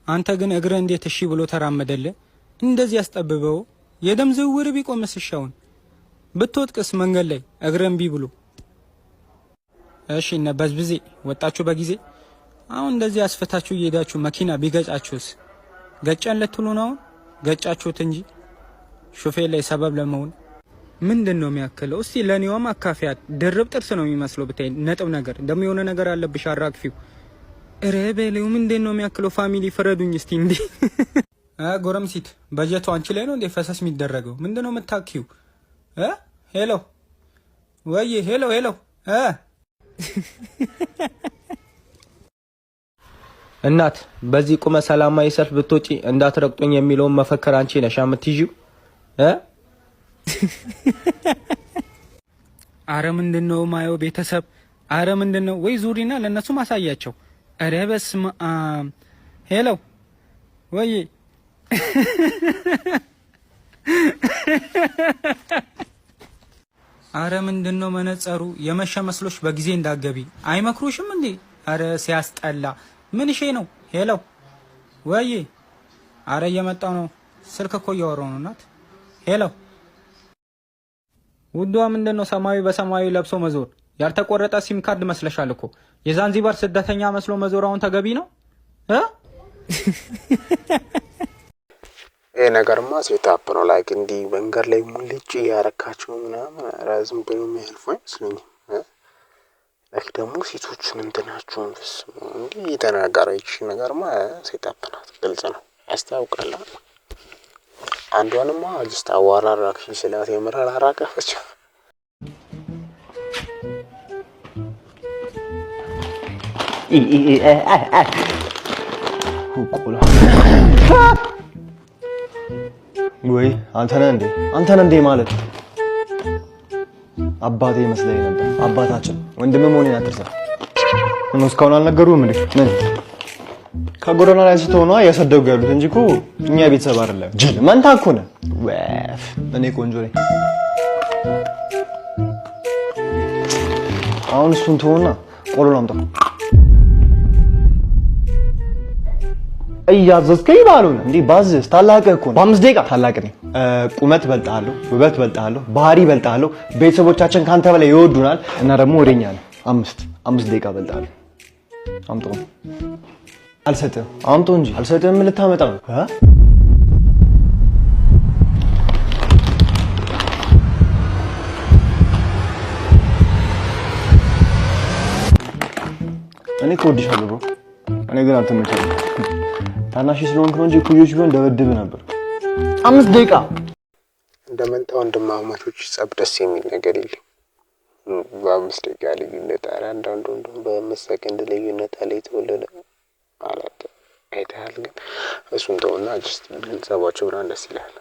አንተ ግን እግረ እንዴት እሺ ብሎ ተራመደለ? እንደዚህ ያስጠብበው የደም ዝውውር ቢቆምስ ሻውን ብትወጥቅስ መንገድ ላይ እግረን ቢ ብሎ እሺ ነበዝብዜ ወጣችሁ በጊዜ አሁን እንደዚህ አስፈታችሁ እየሄዳችሁ መኪና ቢገጫችሁስ ገጫን ለትሉ ነው ገጫችሁት እንጂ ሹፌር ላይ ሰበብ ለመሆን ምንድነው የሚያክለው? እስቲ ለኔውም አካፊያት ድርብ ጥርስ ነው የሚመስለው ብታይ ነጥብ ነገር ደም የሆነ ነገር አለብሽ አራግፊው ረበለው ምንድነው የሚያክለው? ፋሚሊ ፍረዱኝ እስቲ እንዴ ጎረምሲት በጀቱ አንቺ ላይ ነው እንዴ ፈሰስ የሚደረገው? ምንድነው የምታኪው? ሄሎ ወይ ሄሎ እናት በዚህ ቁመ ሰላማዊ ሰልፍ ብትወጪ እንዳትረግጡኝ የሚለውን መፈክር አንቺ ነሽ የምትይዢው? አረ ምንድነው ማየው ቤተሰብ? አረ ምንድነው ወይ ዙሪና ለነሱ ማሳያቸው። አረ በስመ አብ ሄሎ ወይ አረ ምንድነው መነጸሩ የመሸ መስሎሽ በጊዜ እንዳገቢ አይመክሩሽም እንዴ? አረ ሲያስጠላ ምን እሺ ነው? ሄሎ ወይ አረ እየመጣው ነው ስልክ እኮ እያወራው ነው እናት። ሄሎ ውዷ ምንድነው ሰማያዊ በሰማያዊ ለብሶ መዞር? ያልተቆረጠ ሲም ካርድ መስለሻል እኮ የዛንዚባር ስደተኛ መስሎ መዞራውን ተገቢ ነው? ነገርማ ሴታፕ ነው። ላይክ እንዲ መንገድ ላይ ሙልጭ ያረካቸው ምናምን ራዝም ብሎ የሚያልፉ አይመስለኝም። ላይክ ደግሞ ሴቶቹን እንትናቸውን እንዲ የተናገረች ነገርማ ሴታፕ ናት። ግልጽ ነው ያስታውቃል። አንዷንማ ጅስት አዋራራክሽ ስላት የምራል አራቀፈች። ወይ አንተ ነህ እንዴ ማለት አባቴ መስለኝ ነበር። አባታችን ወንድም መሆኔን አትርሳ። ምነው እስካሁን አልነገሩህም እንዴ? ምን ከጎዳና ላይ ስትሆኑ ያሰደጉ ያሉት እንጂ እኮ እኛ ቤተሰብ አይደለም። ጅል መንታ እኮ ነህ። ወፍ እኔ ቆንጆ ነኝ። አሁን እሱን ተውና ቆሎ ላምጣ። እያዘዝከኝ ባልሆነ እንዴ ባዝስ ታላቅህ እኮ ነው። በ5 ደቂቃ ታላቅ ነኝ። ቁመት በልጣለሁ፣ ውበት በልጣለሁ፣ ባህሪ በልጣለሁ። ቤተሰቦቻችን ካንተ በላይ ይወዱናል እና ደግሞ ወደኛ ነው። 5 ደቂቃ በልጣለሁ። አምጦ አልሰጥህም። አምጦ እንጂ አልሰጥህም። ምን ልታመጣ ነው? እኔ እወድሻለሁ ብሮ። እኔ ግን አትመቸኝም። ታናሽ ስለሆንክ ነው እንጂ ኩዮች ቢሆን ደበድብ ነበር። 5 ደቂቃ እንደመንታ ወንድማማቾች ጸብ ደስ የሚል ነገር የለም። በ5 ደቂቃ ልዩነት አንዳንዱ በ5 ሰከንድ ልዩነት አለ የተወለደ ማለት አይተሃል። ግን እሱን ተውና ጀስት ጸባቸው ብራን ደስ ይላል።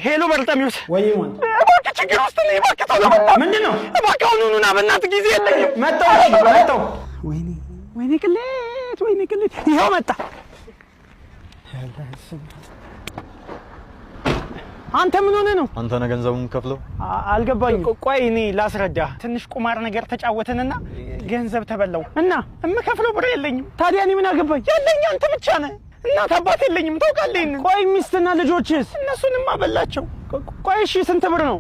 ሄሎ በርጠሚውስ ወይ ማን እባክህ ችግር ውስጥ ነኝ። እባክህ ተው ምንድነው? እባክህ አሁኑና በእናትህ ጊዜ የለኝም። መጣው ወይኔ ቅሌት ይኸው መጣ። አንተ ምን ሆነህ ነው? አንተ ነህ ገንዘቡን ከፍለው? አልገባኝም። ቆይ እኔ ላስረዳ። ትንሽ ቁማር ነገር ተጫወተንና ገንዘብ ተበላው እና እምከፍለው ብር የለኝም። ታዲያ እኔ ምን አገባኝ? ያለኝ አንተ ብቻ ነህ። እናት አባት የለኝም ታውቃለህ። ቆይ ሚስትና ልጆችስ? እነሱንም አበላቸው። ቆይ እሺ ስንት ብር ነው?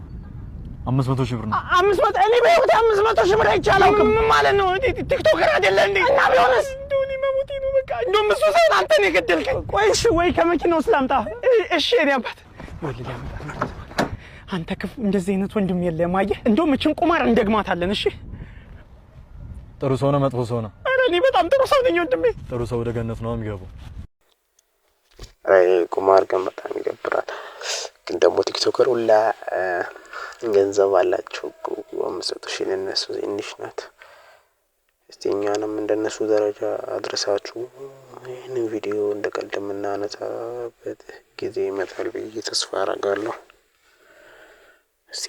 500 ሺህ ብር ነው። 500 እኔ በህይወቴ 500 ሺህ ብር አይቻለሁ። ምን ማለት ነው? ቲክቶከር አይደለ እንዴ? እና ቢሆንስ እንደውኔ መሞቴ ነው በቃ። እንደውም እሱ ሳይሆን አንተ ነው የገደልከኝ። ቆይ እሺ ወይ ከመኪናው ስላምጣ። እሺ እኔ አባት ወልድ ያመጣ አንተ ክፉ እንደዚህ አይነት ወንድም የለም። አየህ እንደውም እችን ቁማር እንደግማታለን። እሺ ጥሩ ሰው ነው መጥፎ ሰው ነው? ኧረ እኔ በጣም ጥሩ ሰው ነኝ ወንድሜ። ጥሩ ሰው ወደ ገነት ነው የሚገባው። አይ ቁማር ግን በጣም ይገብራል። ግን ደግሞ ቲክቶከር ሁላ ገንዘብ አላቸው። 500 ሺህ እነሱ ትንሽ ናት። እስቲ እኛንም እንደነሱ ደረጃ አድርሳችሁ ይህን ቪዲዮ እንደቀልድ የምናነሳበት ጊዜ ይመጣል ብዬ ተስፋ አደርጋለሁ። እስቲ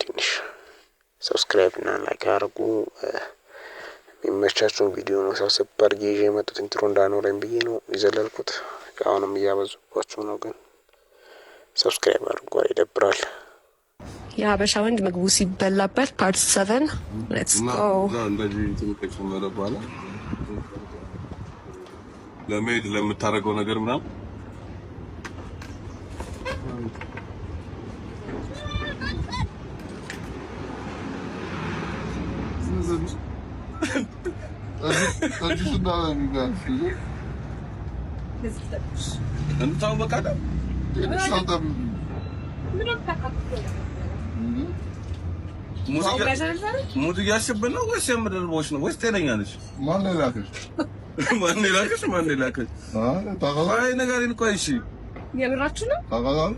ትንሽ ሰብስክራይብ እና ላይክ አድርጉ። የሚመቻችሁን ቪዲዮ ነው ሰብስብ አድርጌ ይዤ የመጡት ኢንትሮ እንዳኖረኝ ብዬ ነው የዘለልኩት። አሁንም እያበዙባችሁ ነው፣ ግን ሰብስክራይብ አድርጉ። ይደብራል። የሀበሻ ወንድ ምግቡ ሲበላበት ፓርት 7 ሌትስ ጎ። ለመሄድ ለምታረገው ነገር ምናምን እንታው በቃ ሙዚቃ ያሽብን ነው ወይስ የምድርቦች ነው ወይስ ጤነኛ ነች? ማን ላከሽ? አይ ነገሪን ቆይ እሺ የምራችሁ ነው? ታውቃለህ?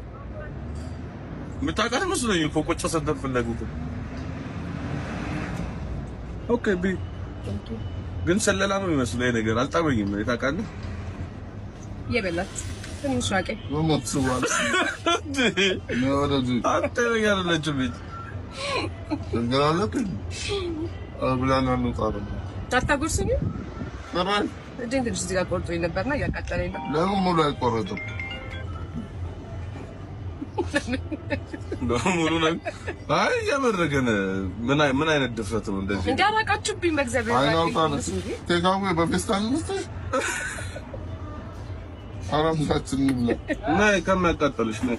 የምታውቃት መስሎኝ እኮ ቁጭ ሰደብ ፍለጉት። ኦኬ ቢ ግን ሰለላ ነው የሚመስለው ይሄ ነገር አልጣመኝም። ታውቃለህ? የበላት ትንሽ ዋቄ ወሞት ሰዋል ነው ወደጂ አንተ ያለችው ቤት እንገራለክ አብላና ነው ታረም ታታጉርሱኝ ተራን እጅን ትንሽ እዚህ ጋር ቆርጦኝ ነበርና ያቃጠለኝ ነው። ለምን ሙሉ አይቆረጥም? ሙሉ ነው። አይ ያመረገን ምን አይነት ድፍረት ነው እንደዚህ? እንዳራቃችሁብኝ በእግዚአብሔር አይናውታን ተካው በፌስታል ውስጥ አራምሳችን ነው ናይ ከመቀጠልሽ ነው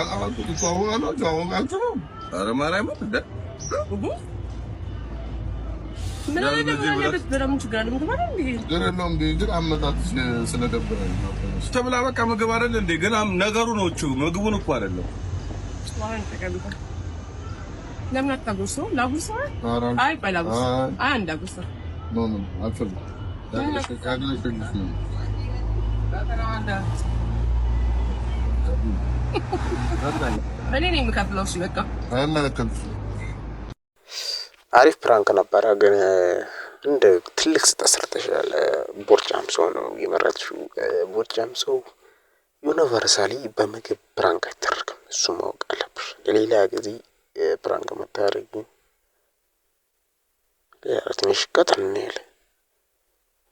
አላውቅም ተዋውቃለሁ ተዋውቃችሁ ኧረ ማርያም እንደ ምን አይነት በረም ችግር አለ ምን ማለት ነው? ገረሎም ቢግር አመጣጥሽ ስለደበረኝ ነው ተብላ በቃ ምግብ አይደል እንዴ? ገና ነገሩ ነው እቹ ምግቡን እኮ አይደለም። ዋን ተቀበል ለምን አታጎርሱ? ላጉርሱ? አይ ባላጉርሱ አይ እንዳጉርሱ ኖ ኖ አልፈልግ ያግለሽ ነው እኔ ነኝ የምከፍለው። እሺ በቃ አይመለከትም። አሪፍ ፕራንክ ነበረ፣ ግን እንደ ትልቅ ስተሰርተሻል። ቦርጫም ሰው ነው የመረጥሽው። ቦርጫም ሰው ዩኒቨርሳሊ በምግብ ፕራንክ አይደረግም፣ እሱ ማወቅ አለብሽ። ለሌላ ጊዜ ፕራንክ መታረጊ ትንሽ ቀጥን ያለ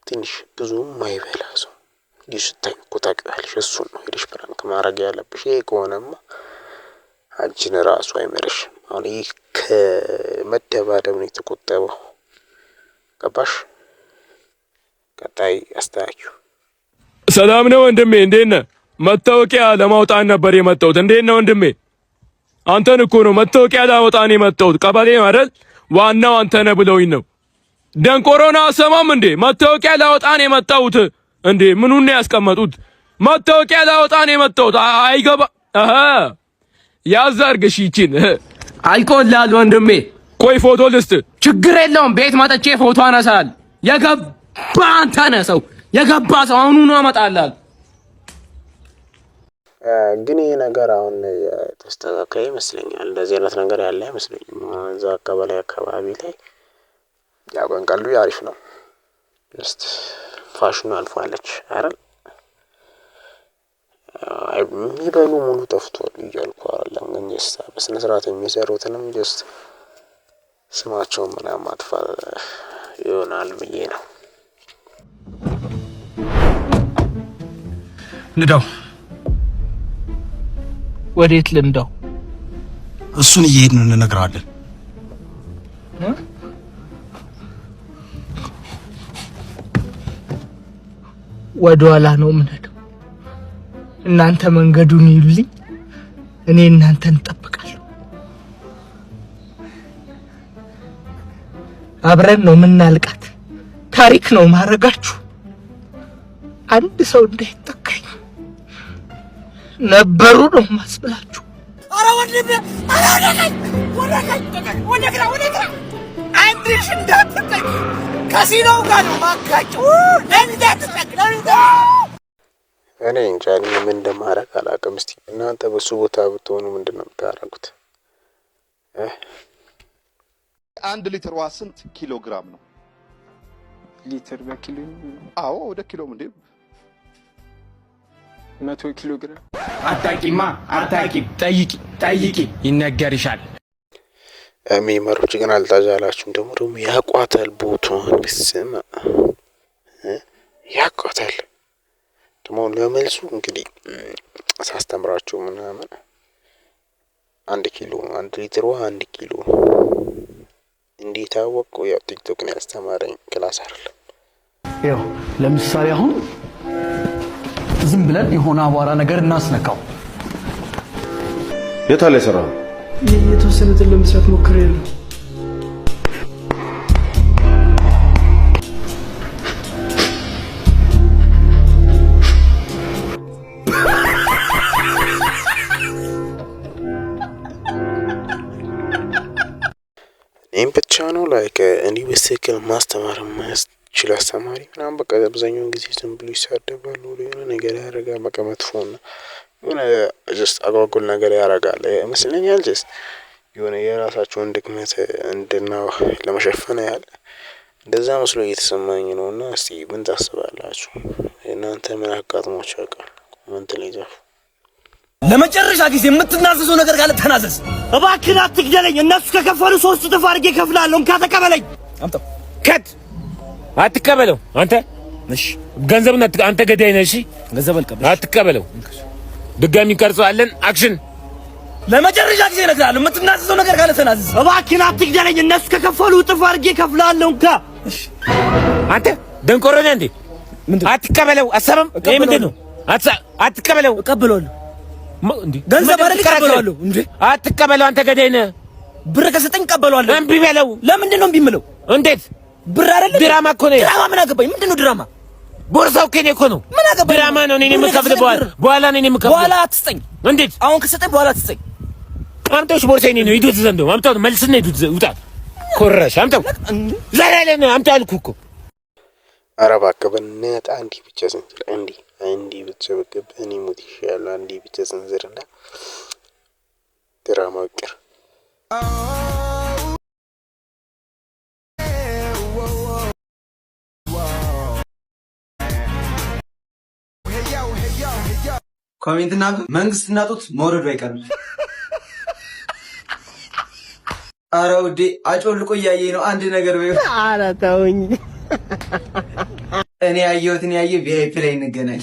ትንሽ ብዙ ማይበላ ሰው እንዲህ ስታይ እኮ ታውቂዋለሽ። እሱን ነው ሄደሽ ፕራንክ ማድረግ ያለብሽ። ይሄ ከሆነማ አንቺን ራሱ አይመረሽም። አሁን ይህ ከመደባደብ ነው የተቆጠበው። ገባሽ? ቀጣይ አስተያየው። ሰላም ነው ወንድሜ፣ እንዴት ነህ? መታወቂያ ለማውጣት ነበር የመጣሁት። እንዴት ነው ወንድሜ? አንተን እኮ ነው መታወቂያ ላወጣ ነው የመጣሁት። ቀበሌ አይደል? ዋናው አንተ ነህ ብለውኝ ነው። ደንቆሮና አሰማም እንዴ? መታወቂያ ላወጣ ነው የመጣሁት። እንዴ ምኑን ነው ያስቀመጡት? መታወቂያ ላወጣ ነው የመጣሁት። አይገባ አሃ ያዛርግሽ ይቺን አልቆላል ወንድሜ። ቆይ ፎቶ ልስጥ። ችግር የለውም ቤት መጥቼ ፎቶ አነሳል። የገባ አንተ ነህ ሰው የገባ ሰው አሁኑኑ አመጣላል። ግን ይሄ ነገር አሁን ተስተካካይ ይመስለኛል። እንደዚህ አይነት ነገር ያለ አይመስለኝም። እዛ አካባቢ ላይ ያቆንቃሉ። አሪፍ ነው። ጀስት ፋሽኑ አልፏለች አይደል? የሚበሉ ሙሉ ጠፍቷል እያልኩ አይደለም፣ ግን ጀስት በስነ ስርዓት የሚሰሩትንም ጀስት ስማቸውን ምናምን ማጥፋት ይሆናል ብዬ ነው። ንዳው ወዴት ልንዳው? እሱን እየሄድን እንነግራለን። ወደ ኋላ ነው የምንሄደው። እናንተ መንገዱን ይሉልኝ፣ እኔ እናንተን እጠብቃለሁ። አብረን ነው የምናልቃት። ታሪክ ነው ማረጋችሁ። አንድ ሰው እንዳይተካኝ ነበሩ ነው ማስብላችሁ። አረ ወንድሜ፣ አረ ወደ ግራ አንድሽ እንዳትጠቅ ከሲኖው ጋር ነው ማጋጨው። እንዳትጠቅ እኔ እንጃ ምን እንደማደርግ አላውቅም። እስቲ እናንተ በሱ ቦታ ብትሆኑ ምንድን ነው የምታደርጉት? አንድ ሊትር ውሃ ስንት ኪሎ ግራም ነው? ሊትር በኪሎ? አዎ ወደ ኪሎ እንዴ? 100 ኪሎ ግራም። አታቂማ አታቂም። ጠይቂ ይነገርሻል። ሚመሮች ግን አልታዛላችሁም። ደግሞ ያቋታል ቦታውን ብስማ ያቋታል። ደግሞ ለመልሱ እንግዲህ ሳስተምራችሁ ምናምን 1 ኪሎ 1 ሊትር ውሃ 1 ኪሎ እንዴት አወቀው? ያው ቲክቶክ ነው ያስተማረኝ፣ ክላስ አይደለም። ያው ለምሳሌ አሁን ዝም ብለን የሆነ አቧራ ነገር እናስነካው። የታለ የሰራው? የተወሰኑትን ለመስራት ሞክሬያለሁ። እኔም ብቻ ነው ላይክ እንዲህ በትክክል ማስተማር የማያስችል አስተማሪ ምናምን በቃ አብዛኛውን ጊዜ ዝም ብሎ ይሳደባሉ፣ የሆነ ነገር ያደርጋል። በቃ መጥፎና የሆነ ጀስት አጓጉል ነገር ያደርጋል ይመስለኛል። ጀስት የሆነ የራሳቸውን ድክመት እንድና ለመሸፈን ያህል እንደዛ መስሎ እየተሰማኝ ነው። እና እስቲ ምን ታስባላችሁ? እናንተ ምን አጋጥሟችሁ ያውቃል? ኮሜንት ላይ ጻፉ። ለመጨረሻ ጊዜ የምትናዘዘው ነገር ካለ ተናዘዝ። እባክህ አትግደለኝ። እነሱ ከከፈሉ 3 እጥፍ አድርጌ እከፍልሃለሁ። እንካ ተቀበለኝ። አምጣው። ከት አትቀበለው አንተ። እሺ ገንዘብና አንተ ገዳይ ነህ። እሺ ገንዘብ አልቀበል። አትቀበለው። ድጋሚ እንቀርጸዋለን። አክሽን። ለመጨረሻ ጊዜ እነግርሃለሁ። የምትናዘዘው ነገር ካለ ተናዘዝ። እባክህ አትግደለኝ። እነሱ ከከፈሉ እጥፍ አድርጌ እከፍልሃለሁ። እንካ። እሺ አንተ ደንቆሮ ነህ እንዴ? አትቀበለው። አሰበም ይሄ ምንድን ነው? አትቀበለው። እቀበለዋለሁ። ገንዘብ አይደል? እቀበለዋለሁ። እንዴ አትቀበለው። አንተ ገዳይ ነህ። ብር ከሰጠኝ እቀበለዋለሁ። እምቢ በለው። ለምንድን ነው እምቢ የምለው? እንዴት? ብር አይደል? ድራማ እኮ ነው። ድራማ ምን አገባኝ? ምንድን ነው ድራማ? ቦርሳው ከኔ እኮ ነው። ምን አገባኝ? ድራማ ነው። እኔ የምከፍል በኋላ ነው የምከፍል። በኋላ አትስጠኝ። እንዴት? አሁን ከሰጠኝ በኋላ አትስጠኝ። አምጣው። ቦርሳዬ ነው። ሂዱት ዘንዶ አምጣው። መልስና ሂዱት ውጣ። ኮረሽ አምጣው። ዛሬ ነው አምጣው አልኩህ እኮ። ኧረ እባክህ በእናትህ አንዴ ብቻ ስንዝር አንዴ ብቻ በገባህ እኔ ሞት ይሻላል። አንዴ ብቻ ስንዝርና ድራማው ይቅር። ኮሜንትና መንግስትና ጡት መውረዱ አይቀርም። ኧረ ውዴ አጮልቆ እያየኝ ነው። አንድ ነገር በይው። ኧረ ተውኝ። እኔ ያየሁትን ያየ ቪአይፒ ላይ እንገናኝ።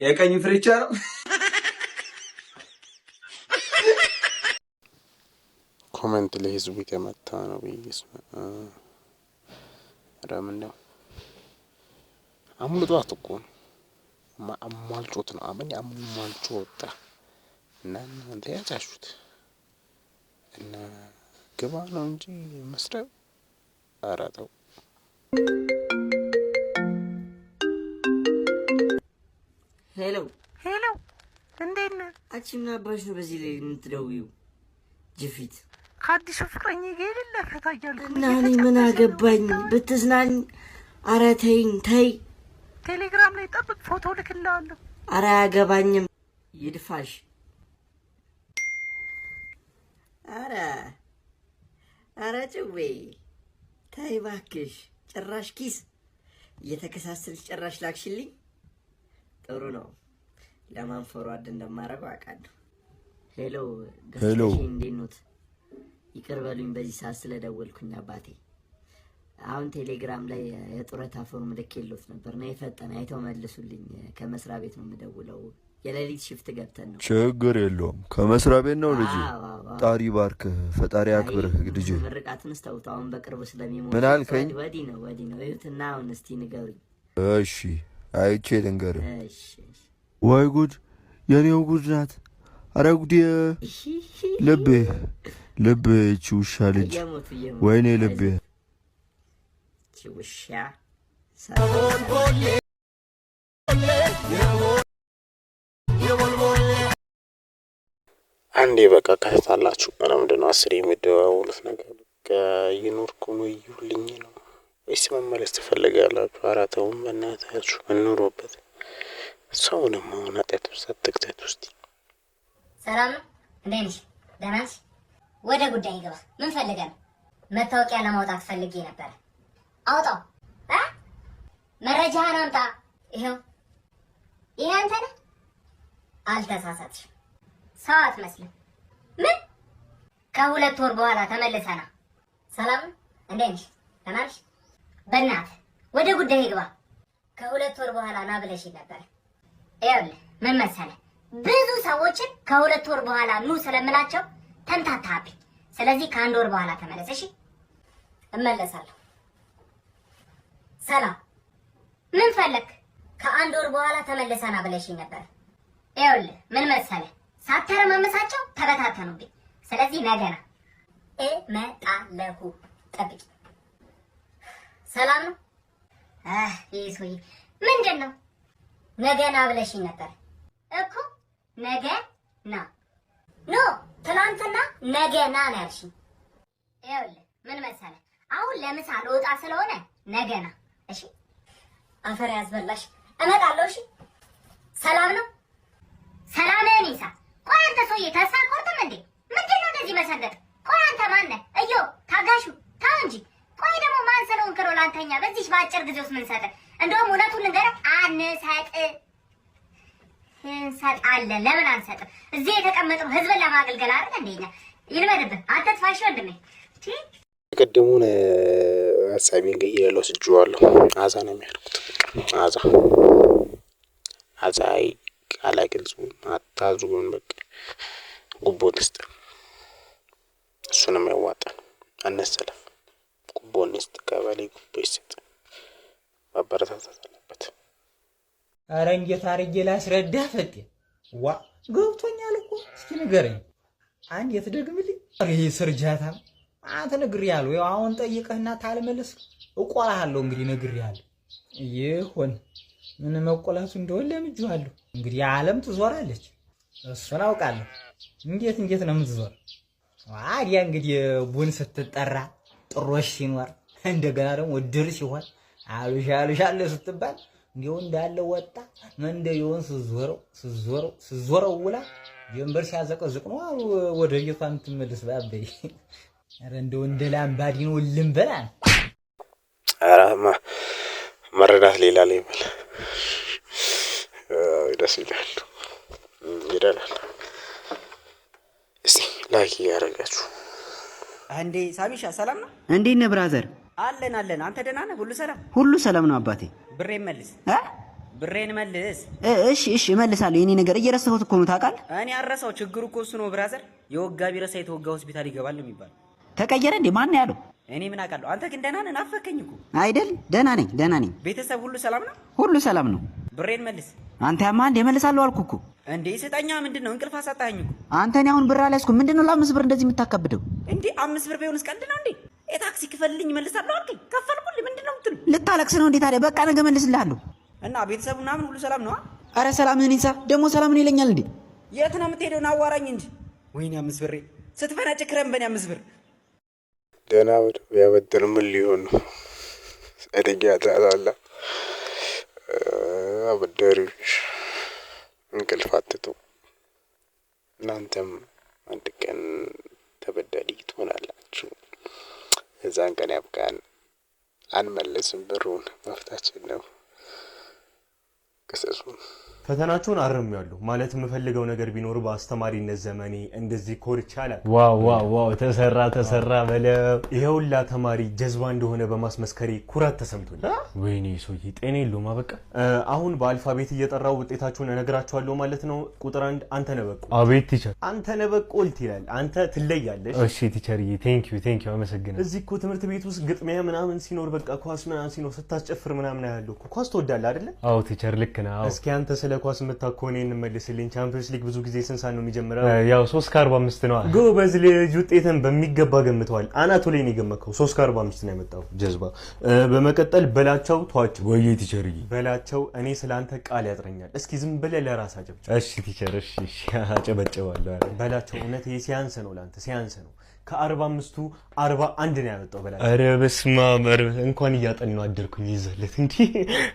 የቀኝ ፍሬቻ ነው። ኮሜንት ላይ ህዝቡ የተመታ ነው ብዬሽ ረምን ነው አምልጧት እኮ ነው አሟልጮት ነው አመን አሟልጮ ወጣ እና እናንተ ያዛችሁት እና ግባ ነው እንጂ መስረብ አራተው ሄሎ ሄሎ፣ እንዴት ነህ? አንቺ ምን አባሽ ነው በዚህ ላይ የምትደውይው? ጅፊት ከአዲሱ ፍቅረኛ ጋር ልለፈታያለሁ እና እኔ ምን አገባኝ ብትዝናኝ። ኧረ ተይኝ ተይ። ቴሌግራም ላይ ጠብቅ፣ ፎቶ ልክልሃለሁ። ኧረ አያገባኝም፣ ይድፋሽ። ኧረ ጭዌ ተይ እባክሽ። ጭራሽ ኪስ እየተከሳሰልሽ ጭራሽ ላክሽልኝ። ጥሩ ነው። ለማን ፎርዋርድ እንደማደርገው አውቃለሁ። ሄሎ ሄሎ፣ እንዴት ኖት? ይቅር በሉኝ በዚህ ሰዓት ስለደወልኩኝ አባቴ። አሁን ቴሌግራም ላይ የጡረታ ፎርም ልኬልዎት ነበር እና የፈጠነ አይተው መልሱልኝ። ከመስሪያ ቤት ነው የምደውለው። የሌሊት ሽፍት ገብተን ነው። ችግር የለውም። ከመስሪያ ቤት ነው ልጅ። ጣሪ ባርክ፣ ፈጣሪ አክብርህ ልጅ። ምርቃትን ስተውት አሁን በቅርቡ ስለሚሞት ምን አልከኝ? ወዲህ ነው እዩትና አሁን እስቲ ንገሩኝ። እሺ አይቼ ልንገርህ። ወይ ጉድ! የኔው ጉድ ናት። አረ ጉዴ! ልቤ ይቺ ውሻ ልጅ፣ ወይኔ ልቤ። ውሻ አንዴ በቃ ካታላችሁ ምንድን ነው 10 የሚደዋውሉት ነገር ይኖርኩ ነው ይዩልኝ ነው ወይስ መመለስ ትፈልጋላችሁ? ኧረ ተውም በእናታችሁ እንኑሮበት። ሰውንም አሁን ኃጢአት ውስጥ አትክተት ውስጥ። ሰላም ነው? እንዴት ነሽ? ደህና ነሽ? ወደ ጉዳይ ግባ። ምን ፈልገህ ነው? መታወቂያ ለማውጣት ፈልጌ ነበር። አውጣው። መረጃህን አምጣ። ይሄው። ይሄ አንተ ነህ? አልተሳሳትሽም። ሰው አትመስልም። ምን? ከ2 ወር በኋላ ተመልሰና። ሰላም ነው? እንዴት ነሽ? ደህና ነሽ? በእናትህ ወደ ጉዳይ ግባ። ከ2 ወር በኋላ ና ብለሽኝ ነበር። ይኸውልህ ምን መሰለህ፣ ብዙ ሰዎችን ከ2 ወር በኋላ ኑ ስለምላቸው ተንታታብኝ። ስለዚህ ከ1 ወር በኋላ ተመለስ። እሺ? እመለሳለሁ። ሰላም ምን ፈለክ? ከአንድ ወር በኋላ ተመለሰና ብለሽኝ ነበር። ይኸውልህ ምን መሰለህ ሳተረማመሳቸው ተበታተኑብኝ። ስለዚህ ነገና እመጣለሁ፣ ጠብቂ። ሰላም ነው? ይህ ሰውዬ ምንድን ነው? ነገና ብለሽኝ ነበር እኮ። ነገና ኖ ትናንትና ነገና ነው ያልሽኝ። ይኸውልህ ምን መሰለህ አሁን ለምሳ ልወጣ ስለሆነ ነገና። እሺ አፈር ያዝበላሽ፣ እመጣለሁ። እሺ ሰላም ነው? ሰላምህን ይሳ። ቆይ አንተ ሰውዬ ተስፋ ቆርጥም እንዴ? ምንድን ነው እንደዚህ መሰለጥ? ቆይ አንተ ማን ነህ? እዮ ታጋሹ ተው እንጂ። ቆይ ደግሞ ማን ስለሆንክ ነው ላንተኛ በዚህ በአጭር ጊዜ ውስጥ ምን ሰጠህ? እንደውም እውነቱን ልንገርህ እንሰጣለን። ለምን አንሰጥም? እዚህ የተቀመጠው ህዝብን ለማገልገል አይደል እንደኛ? ይልመድብህ አንተ ትፋሽ ወንድሜ። ቅድሙን ሀሳቤን ቀይሬያለሁ፣ ወስጄዋለሁ። አዛ ነው የሚያልኩት። አዛ ቃል አይገልጹም። አታዙን በቃ ጉቦ ንስጥ፣ እሱንም ያዋጣል። አነሰለፍ ጉቦ ንስጥ፣ ቀበሌ ጉቦ ይስጥ፣ ማበረታታት አለበት። አረ እንዴት አርጌ ላስረዳህ ፈጤ? ዋ ገብቶኛል እኮ። እስኪ ንገረኝ አንድ የትደግምልኝ። ይሄ ስርጃታ አንተ ነግሬሃለሁ። ያው አሁን ጠይቀህና ታልመለስ እቆላሃለሁ። እንግዲህ ነግሬሃለሁ። ይሁን ምን መቆላቱ እንደሆነ ለምጄዋለሁ። እንግዲህ ዓለም ትዞራለች፣ እሱን አውቃለሁ። እንዴት ነው የምትዞር? ዋዲያ እንግዲህ ቡን ስትጠራ ጥሮሽ ሲኖር እንደገና ደግሞ ድር ሲሆን አሉሻለ ስትባል እንዲሁ እንዳለ ወጣ መንደዮን ስዞረው ውላ ጀንበር ሲያዘቀዝቅ ነው ወደ ቤቷ የምትመለስ። ባበይ ኧረ እንደው እንደ ላምባዲ ነው ልምበላ። ኧረ መረዳት ሌላ ላይ ይበል። ደስ ይላል ይላል። እስቲ ላይክ ያረጋችሁ እንዴ። ሳሚሻ ሰላም ነው? እንዴት ነህ ብራዘር? አለን። አንተ ደህና ነህ? ሁሉ ሰላም? ሁሉ ሰላም ነው አባቴ። ብሬን መልስ። ብሬን መልስ። እሺ እመልሳለሁ። የኔ ነገር እየረሳሁት እኮ ነው ታውቃለህ። እኔ አረሳው። ችግሩ እኮ እሱ ነው ብራዘር። የወጋ ቢረሳ የተወጋ ሆስፒታል ይገባል ነው የሚባለው። ተቀየረ እንዴ? ማን ነው ያለው? እኔ ምን አውቃለሁ። አንተ ግን ደህና ነህ? ናፈከኝ እኮ። አይደል? ደህና ነኝ። ቤተሰብ ሁሉ ሰላም ነው? ሁሉ ሰላም ነው። ብሬን መልስ። አንተ ያማ እንደ መልሳለሁ አልኩህ እኮ። እንዴ ስጠኛ። ምንድነው እንቅልፍ አሳጣኸኝ እኮ። አንተ እኔ አሁን ብር አልያዝኩም። ምንድነው ለ5 ብር እንደዚህ የምታካብደው? እንዴ 5 ብር ቢሆንስ ቀልድ ነው እንዴ? የታክሲ ክፈልልኝ መልሳለሁ አልከኝ፣ ከፈልኩልኝ። ምንድነው የምትሉ? ልታለቅስ ነው እንዴ ታዲያ? በቃ ነገ መልስልሃለሁ። እና ቤተሰቡ ምናምን ሁሉ ሰላም ነው? አረ ሰላምህን ይንሳ። ደግሞ ሰላምን ይለኛል እንዴ? የት ነው የምትሄደው? ና አዋራኝ እንጂ። ወይኔ 5 ብሬ ስትፈናጭ ክረም በኔ 5 ብር ደህና ወደ ያበድር ምን ሊሆን ነው? አደጋ ታላላ አበዳሪዎች እንቅልፍ አትጡ። እናንተም አንድ ቀን ተበዳሪ ትሆናላችሁ። እዛን ቀን ያብቃን። አንመለስም፣ ብሩን መፍታችን ነው። ቅሰሱን። ፈተናችሁን አርሜያለሁ ማለት የምፈልገው ነገር ቢኖር በአስተማሪነት ዘመኔ እንደዚህ ኮርቻ አላል። ዋው ተሰራ በለው። ይሄውላ ተማሪ ጀዝባ እንደሆነ በማስመስከሬ ኩራት ተሰምቶኝ። ወይኔ ሰውዬ ጤና የለውም። አበቃ። አሁን በአልፋቤት እየጠራው ውጤታችሁን እነግራችኋለሁ ማለት ነው። ቁጥር 1 አንተነህ በቆልት። አቤት ቲቸር። አንተነህ በቆልት ይላል። አንተ ትለያለሽ። እሺ ቲቸርዬ፣ ቴንክ ዩ አመሰግናለሁ። እዚህ እኮ ትምህርት ቤት ውስጥ ግጥሚያ ምናምን ሲኖር በቃ ኳስ ምናምን ሲኖር ስታስጨፍር ምናምን ያለው እኮ። ኳስ ትወዳለህ አይደለ? አዎ ቲቸር ልክ ነህ። እስኪ አንተ ስለ ኳስ የምታኮኔ እንመልስልኝ። ቻምፒዮንስ ሊግ ብዙ ጊዜ ስንት ሰዓት ነው የሚጀምረው? ያው 3:45 ነው። ጎበዝ ልጅ፣ ውጤትን በሚገባ ገምተዋል። አናቱ ላይ ነው የገመከው። 3:45 ነው ያመጣው ጀዝባ። በመቀጠል በላቸው ተዋቸው። ወይ ቲቸርዬ በላቸው፣ እኔ ስላንተ ቃል ያጥረኛል። እስኪ ዝም ብለህ ለራስህ አጨብጭብ። እሺ ቲቸር፣ እሺ አጨበጭባለሁ። በላቸው፣ እውነት ይሄ ሲያንስ ነው ላንተ ሲያንስ ነው። ከ45ቱ 41 ነው ያመጣው በላቸው። ኧረ በስመ አብ! እንኳን እያጠናሁ አደርኩኝ ይዘለት እንዴ!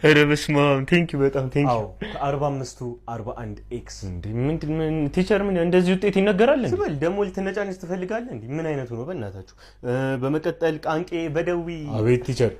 ኧረ በስመ አብ! ቴንኪው በጣም ቴንኪው። አዎ ከ45ቱ 41 ኤክስ። እንዴ ምንድን ቲቸር ምን እንደዚህ ውጤት ይነገራል እንዴ? ስበል ደግሞ ልትነጫነጭ ትፈልጋለህ እንዴ? ምን አይነቱ ነው በእናታችሁ? በመቀጠል ቃንቄ በደዊ። አቤት ቲቸር።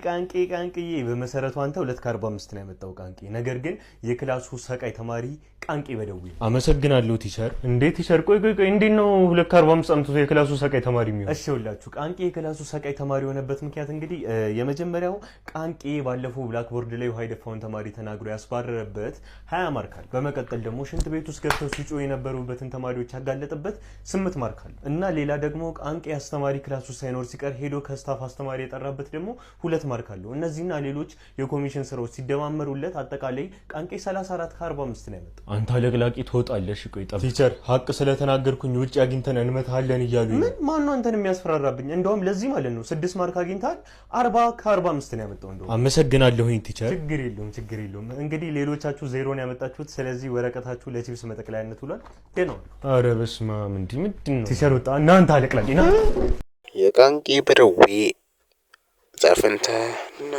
ቃንቄ በመሰረቱ አንተ 2:45 ነው ያመጣው ቃንቄ። ነገር ግን የክላሱ ሰቃይ ተማሪ ቃንቄ በደዊ። አመሰግናለሁ ቲቸር። እንዴ ቲቸር ቆይ እንዴት ነው 2:45 አምጥቶ የክላሱ ሰቃይ ተማሪ የሚሆን? እሺ ሁላችሁ ቃንቄ የክላሱ ሰቃይ ተማሪ የሆነበት ምክንያት እንግዲህ የመጀመሪያው ቃንቄ ባለፈው ብላክቦርድ ላይ ውሃ የደፋውን ተማሪ ተናግሮ ያስባረረበት 20 ማርክ አለ። በመቀጠል ደግሞ ሽንት ቤት ውስጥ ገብተው ሲጮህ የነበሩበትን ተማሪዎች ያጋለጠበት 8 ማርክ አለ እና ሌላ ደግሞ ቃንቄ አስተማሪ ክላሱ ሳይኖር ሲቀር ሄዶ ከስታፍ አስተማሪ የጠራበት ማለት ደግሞ 2 ማርክ አለው። እነዚህና ሌሎች የኮሚሽን ስራዎች ሲደማመሩለት አጠቃላይ ቃንቄ 34 ከ45 ነው ያመጣው። አንተ አለቅላቂ ትወጣለሽ። ቆይ ጠብ ቲቸር ሀቅ ስለተናገርኩኝ ውጪ አግኝተን እንመታለን እያሉኝ ምን ማን ነው አንተን የሚያስፈራራብኝ? እንደውም ለዚህ ማለት ነው 6 ማርክ አግኝታል 40 ከ45 ነው ያመጣው። እንደውም አመሰግናለሁኝ ቲቸር። ችግር የለውም። እንግዲህ ሌሎቻችሁ 0 ነው ያመጣችሁት። ስለዚህ ወረቀታችሁ ለቺፕስ መጠቅለያነት ውሏል። ደህና ነው። ኧረ በስመ አብ ምንድነው ቲቸር ወጣ እናንተ አለቅላቂ ና የቃንቄ በደዌ ዛፈንታ እና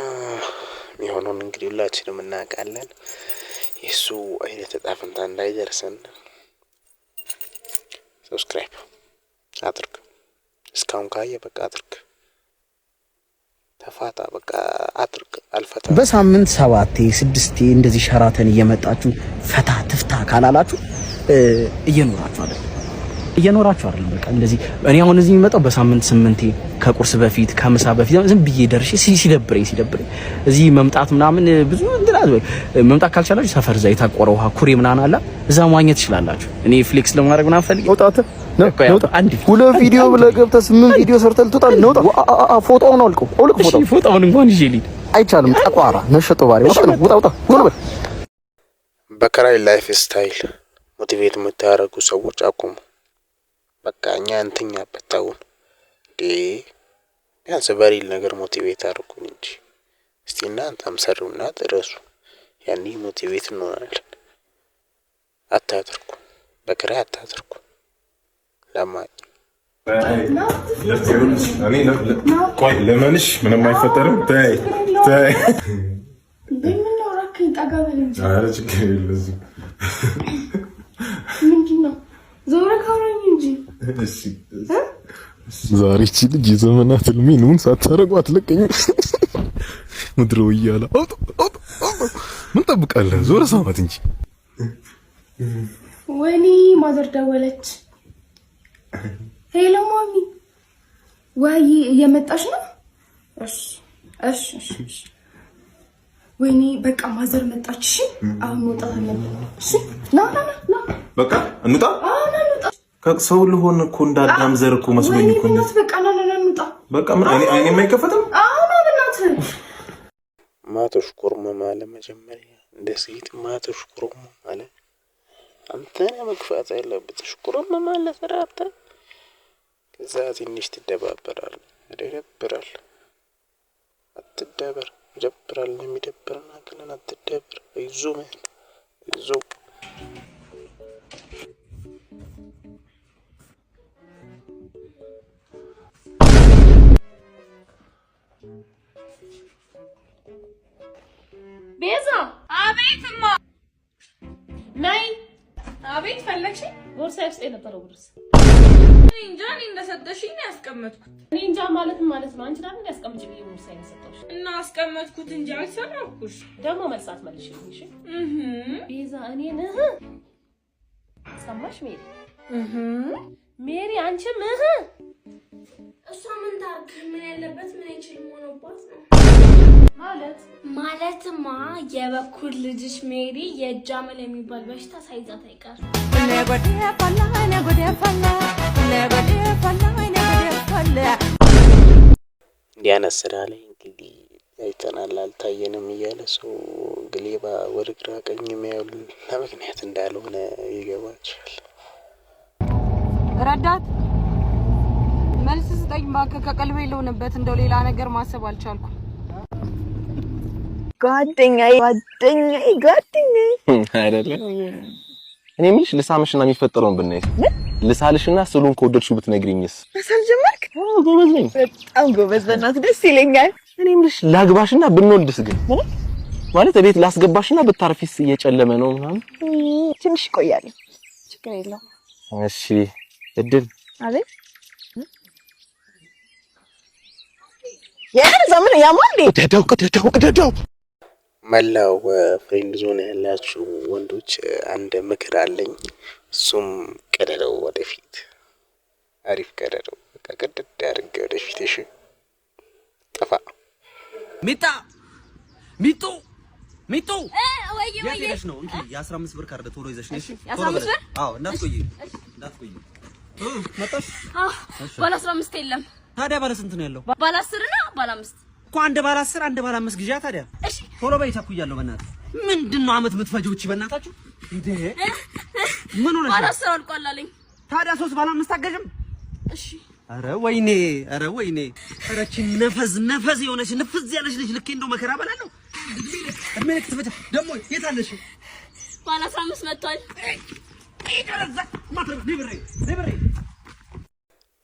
የሚሆነውን እንግዲህ ሁላችንም እናውቃለን። የሱ አይነት ዛፈንታ እንዳይደርሰን ሰብስክራይብ አድርግ። እስካሁን ካየ በቃ አድርግ። ተፋታ በቃ አድርግ። አልፈታ በሳምንት 7 6 እንደዚህ ሸራተን እየመጣችሁ ፈታ ትፍታ ካላላችሁ እየኖራችሁ አይደለም። በቃ እንደዚህ እኔ አሁን እዚህ የሚመጣው በሳምንት 8 ከቁርስ በፊት ከምሳ በፊት ዝም ብዬ ደርሼ ሲደብረኝ እዚህ መምጣት ምናምን ብዙ እንድላዝ ወይ መምጣት ካልቻላችሁ ሰፈር እዛ የታቆረ ውሃ ኩሬ ምናምን አለ እዛ ማግኘት ትችላላችሁ። እኔ ፍሌክስ ለማድረግ ምናምን ፈልጌ ወጣተ ነው አንዲ ሁለ ቪዲዮ ብለህ ገብተህ 8 ቪዲዮ ሰርተህ ልትወጣ ነው። ፎቶውን አውልቀው ፎቶውን እንኳን ይዤ ልሂድ አይቻልም። ጠቋራ ነሸጦ ባሪ ወጣ ቶሎ በል። በከራይ ላይፍ ስታይል ሞቲቬት የምታደርጉ ሰዎች አቁሙ። በቃ እኛ እንተኛበት ተውን እንዴ። ቢያንስ በሪል ነገር ሞቲቬት አድርጉን እንጂ እስቲ እናንተም ሰሩና ድረሱ። ያኔ ሞቲቬት እንሆናለን። አታድርጉ፣ በከራይ አታድርጉ። ለማኝ ቆይ ለማንሽ ምንም አይፈጠርም። ታይ በምንኖር አከኝ ጠጋበል እንጂ ኧረ ችግር የለም። ምንድነው ዞረ ካረኝ እንጂ እሺ ዛሬ እቺ ልጅ የዘመናት ህልሜን ሳታረጉ አትለቀኝም። ምድሮ እያለ ምን ጠብቃለህ? ዞረ ሳማት እንጂ። ወይኔ ማዘር ደወለች። ሄሎ ማሚ፣ ወይ እየመጣሽ ነው? እሺ። ወይኔ በቃ ማዘር መጣች። እሺ አሁን መውጣት አለብን። እሺ ና በቃ እንውጣ። ከሰው ልሆን እኮ እንዳዳም ዘር እኮ መስሎኝ እኮ ነው። በቃ ና እንውጣ። በቃ ምን አይኔ የማይከፈትም። አሁን አብናት ማቶሽ ቆርሞ ማለት መጀመሪያ እንደ ሴት ማቶሽ ቆርሞ ማለት አንተ ነህ መግፋት ያለብህ። ቆርሞ ማለት ራታ ከዛ ትንሽ ትደባበራል። ይደብራል። አትደበር። ይደብራል። የሚደብርና ግን አትደበር። አይዞህ አይዞህ። ቤዛ። አቤትማ። ነይ። አቤት ፈለግሽ? ቦርሳዬ ውስጥ የነበረው ብርስ እኔ እንጃ። እኔ እንደሰጠሽኝ ነው ያስቀመጥኩት። እኔ እንጃ ማለት ነው። አንቺ ደግሞ ያስቀምጪ ብዬ ቦርሳዬን ሰጠሁሽ እና አስቀመጥኩት እንጂ አልሰራኩሽ። ደግሞ መልሳት መልሽልኝ። እሺ ቤዛ። እኔ ነህ ሰማሽ? ሜሪ አንቺም እሷ ምን ታርግ? ምን ያለበት ምን አይችልም ሆኖባት ነው ማለትማ የበኩር ልጅሽ ሜሪ የጃመል የሚባል በሽታ ሳይዛት አይቀርም። እንዲያነስ ስራ ላይ እንግዲህ አይተናል አልታየንም እያለ ሰው ግሌባ ወደ ግራ ቀኝ የሚያውል ለምክንያት እንዳልሆነ ይገባችኋል። ረዳት መልስ ስጠኝ እባክህ። ከቀልቤ የለውንበት እንደው ሌላ ነገር ማሰብ አልቻልኩም። ጓደኛዬ አይደለ? እኔ የምልሽ ልሳምሽና የሚፈጠረውን ብናይስ? ልሳልሽና ስሉን ከወደድሽው ብትነግሪኝስ? መሳል ጀመርክ? ጎበዝ ነኝ። በጣም ጎበዝ። በእናትህ ደስ ይለኛል። እኔ የምልሽ ላግባሽና ብንወልድስ? ግን ማለት ቤት ላስገባሽና ብታርፊስ? እየጨለመ ነው ምናምን። ትንሽ ይቆያል። ችግር የለውም። እሺ እድል። አቤት ዘመን ያማንዴ ደደው መላው ፍሬንድ ዞን ያላችሁ ወንዶች አንድ ምክር አለኝ። እሱም ቀደደው ወደፊት፣ አሪፍ ቀደደው። በቃ ቀደድ ያድርግ ወደፊት። እሺ ጠፋ ሚጡ ወይ የት ሄደሽ ነው? እንዴ የ15 ብር ካርድ ቶሎ ይዘሽ ነሽ። 15 ብር? አዎ እንዳትቆይ። መጣሽ? ባለ 15 የለም። ታዲያ ባለ ስንት ነው ያለው? ባለ 10 እና ባለ 5 እኮ አንድ ባለ 10 አንድ ባለ 5 ግዣ ታዲያ። እሺ ቶሎ በይ ተኩያለሁ። በእናትህ ምንድነው አመት የምትፈጂው? እቺ በእናታችሁ እንዴ ምን ሆነሽ? ባለ 10 አልቋል አለኝ። ታዲያ 3 ባለ 5 አገዥም? እሺ ኧረ ወይኔ ኧረ እቺ ነፈዝ የሆነች ንፍዝ ያለች ልጅ ልኬ እንደው መከራ በላለሁ። እድሜ ልክ ትፈጃ ደግሞ የት አለሽ? ባለ 15 መጥቷል። ሊብሬ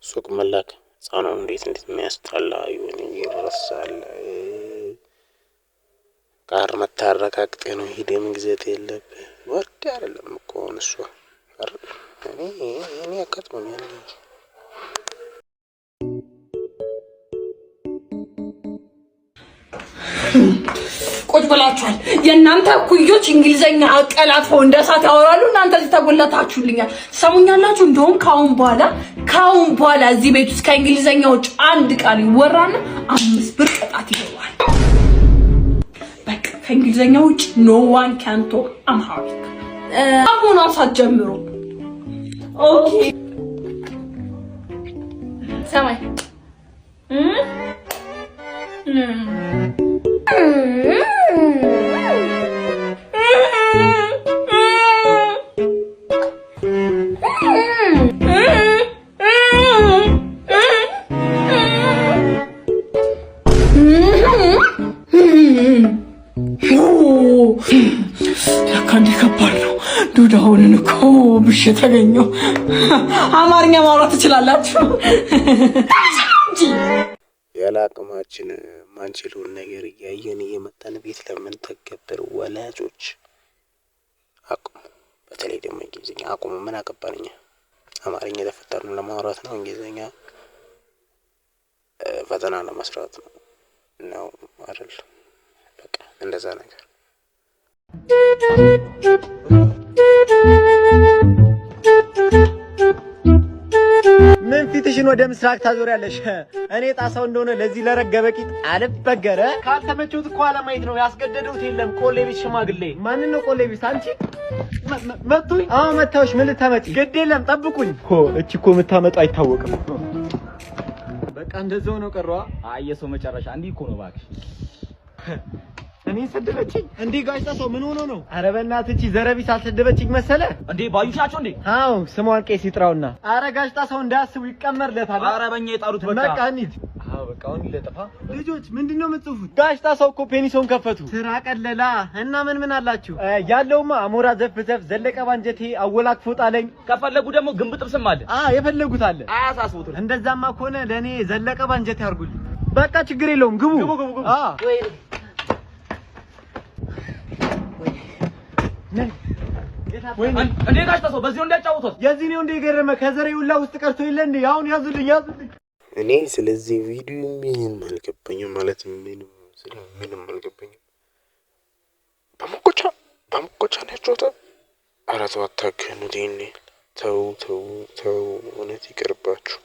ሱቅ መላክ ህፃኑ እንዴት የሚያስጠላ ይሆን ይረሳል። ጋር መታረቃቅጤ ነው ሂደም ግዜት የለብህ ወርድ አይደለም እኮ እሷ እኔ ያጋጥመኛል። ቁጭ ብላችኋል። የእናንተ ኩዮች እንግሊዘኛ አቀላጥፈው እንደ እሳት ያወራሉ። እናንተ እዚህ ተጎለታችሁልኛል። ሰሙኛላችሁ። እንደውም ካሁን በኋላ እዚህ ቤት ውስጥ ከእንግሊዘኛ ውጭ አንድ ቃል ይወራና 5 ብር ቅጣት ይገባል። በቃ ከእንግሊዘኛ ውጭ no one can talk Amharic። አሁን አሳጀምሩ። ኦኬ ሰማይ ለካ እንዲህ ከባድ ነው። ዱዳውንን እኮ ብሽ ተገኘው። አማርኛ ማውራት ትችላላችሁ? ያለ አቅማችን ማንችለውን ነገር እያየን እየመጣን ቤት ለምን ተገበር? ወላጆች አቁሙ። በተለይ ደግሞ እንግሊዝኛ አቁሙ። ምን አቀባልኛ? አማርኛ የተፈጠርነው ለማውራት ነው። እንግሊዝኛ ፈተና ለመስራት ነው አይደል? በቃ እንደዛ ነገር ምን ፊትሽን ወደ ምስራቅ ታዞሪያለሽ? እኔ ጣሳው እንደሆነ ለዚህ ለረገበ ቂጥ አልበገረ። ካልተመቸውት እኮ አለማየት ነው ያስገደደውት። የለም ቆሌ ቢስ ሽማግሌ። ማንን ነው ቆሌ ቢስ? አንቺ መቱኝ? አዎ መታውሽ። ምን ልታመጪ? ግድ የለም ጠብቁኝ። እቺ እኮ የምታመጣው አይታወቅም። በቃ እንደዛው ነው ቀሯ። የሰው መጨረሻ እንዲህ እኮ ነው እባክሽ። እኔ ሰደበችኝ እንዴ? ጋሽ ጣሰው ምን ሆኖ ነው? ኧረ በእናትህ እቺ ዘረቢስ አልሰደበችኝ መሰለ እንዴ? ባዩሽ ናቸው እንዴ? አዎ ስሟን ቄስ ይጥራውና። ኧረ ጋሽ ጣሰው እንዳያስቡ ይቀመርለታል። ኧረ በእኛ የጣሉት በቃ እንሂድ። አዎ በቃ አሁን ይለጥፋ። ልጆች ምንድነው የምትጽፉት? ጋሽ ጣሰው እኮ ፔኒሶን ከፈቱ። ስራ ቀለላ እና ምን አላችሁ? ያለውማ አሞራ ዘፍዘፍ፣ ዘለቀ ባንጀቴ፣ አወላክፎ ጣለኝ። ከፈለጉ ደግሞ ግንብ ጥብስም አለ። የፈለጉት አለ። አያሳስቡት። እንደዛማ ከሆነ ለኔ ዘለቀ ባንጀቴ አርጉልኝ። በቃ ችግር የለውም። ግቡ ግቡ። ወይ እንዴ ጋሽ ጣሰው በዚህ ነው እንዳጫወቱት? የዚህ ነው እንደ ገረመ ከዘሬ ሁላ ውስጥ ቀርቶ የለ እንዴ? አሁን ያዙልኝ። እኔ ስለዚህ ቪዲዮ ምንም አልገባኝም። ማለት ምንም አልገባኝም። በመቆጫ ነው ያጫወተው። ኧረ ተው አታገኑት። ይሄኔ ተው እውነት ይቅርባችሁ።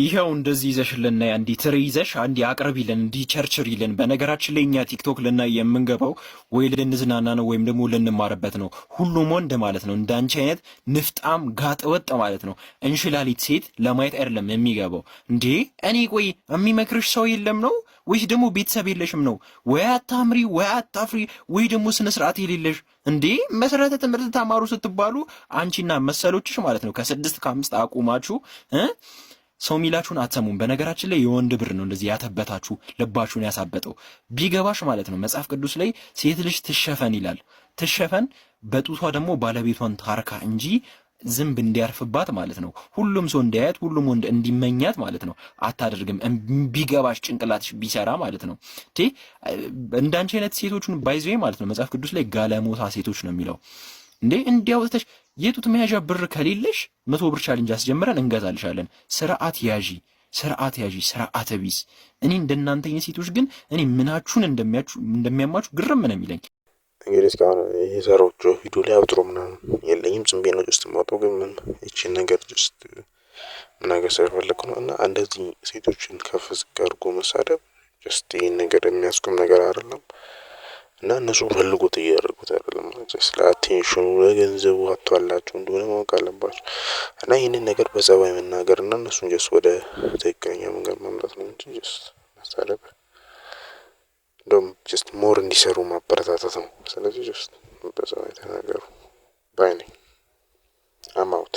ይሄው እንደዚህ ይዘሽልና አንዲ ትሪ ይዘሽ አንዲ አቅርቢልን እንዲ ቸርችሪልን። በነገራችን ላይ እኛ ቲክቶክ ልናይ የምንገባው ወይ ልንዝናና ነው ወይም ደግሞ ልንማርበት ነው። ሁሉም ወንድ ማለት ነው እንዳንቺ አይነት ንፍጣም ጋጠወጥ ማለት ነው እንሽላሊት ሴት ለማየት አይደለም የሚገባው። እንዴ እኔ ቆይ የሚመክርሽ ሰው የለም ነው ወይስ ደግሞ ቤተሰብ የለሽም ነው? ወይ አታምሪ ወይ አታፍሪ ወይ ደግሞ ስነ ስርዓት የሌለሽ እንዴ? መሰረተ ትምህርት ተማሩ ስትባሉ አንቺና መሰሎችሽ ማለት ነው ከ6 ከ5 አቁማችሁ ሰው ሚላችሁን አትሰሙም። በነገራችን ላይ የወንድ ብር ነው እንደዚህ ያተበታችሁ ልባችሁን ያሳበጠው። ቢገባሽ ማለት ነው መጽሐፍ ቅዱስ ላይ ሴት ልጅ ትሸፈን ይላል። ትሸፈን በጡቷ ደግሞ ባለቤቷን ታርካ እንጂ ዝንብ እንዲያርፍባት ማለት ነው። ሁሉም ሰው እንዲያያት ሁሉም ወንድ እንዲመኛት ማለት ነው አታደርግም። ቢገባሽ ጭንቅላትሽ ቢሰራ ማለት ነው። እንዳንቺ አይነት ሴቶችን ባይዘይ ማለት ነው መጽሐፍ ቅዱስ ላይ ጋለሞታ ሴቶች ነው የሚለው። እንዴ እንዲያውተሽ የጡት መያዣ ብር ከሌለሽ 100 ብር ቻሌንጅ አስጀምረን እንገዛልሻለን። ስርዓት ያዢ ስርዓተ ቢስ። እኔ እንደናንተ አይነት ሴቶች ግን እኔ ምናችሁን እንደሚያማችሁ ግርም ነው የሚለኝ። እንግዲህ እስካሁን የሰራሁት ቪዲዮ ላይ አብጥሮ ምናምን የለኝም። ዝም ብዬ ነው ጀስት የማወጣው። ግን ምን እቺን ነገር ጀስት ምናገር ስለፈለኩ ነው። እና እንደዚህ ሴቶችን ከፍ ዝቅ አድርጎ መሳደብ ጀስት ይህን ነገር የሚያስቆም ነገር አይደለም። እና እነሱ ፈልጎት እያደረጉት አይደለም ማለት ስለ አቴንሽኑ ለገንዘቡ አጥቷላችሁ እንደሆነ ማወቅ አለባችሁ። እና ይህንን ነገር በጸባይ መናገር እና እነሱን ጀስት ወደ ትክክለኛ መንገድ ማምጣት ነው እንጂ ጀስት ማሳለብ እንደውም ጀስት ሞር እንዲሰሩ ማበረታታት ነው። ስለዚህ ጀስት በጸባይ ተናገሩ ባይ ነኝ። አም አውት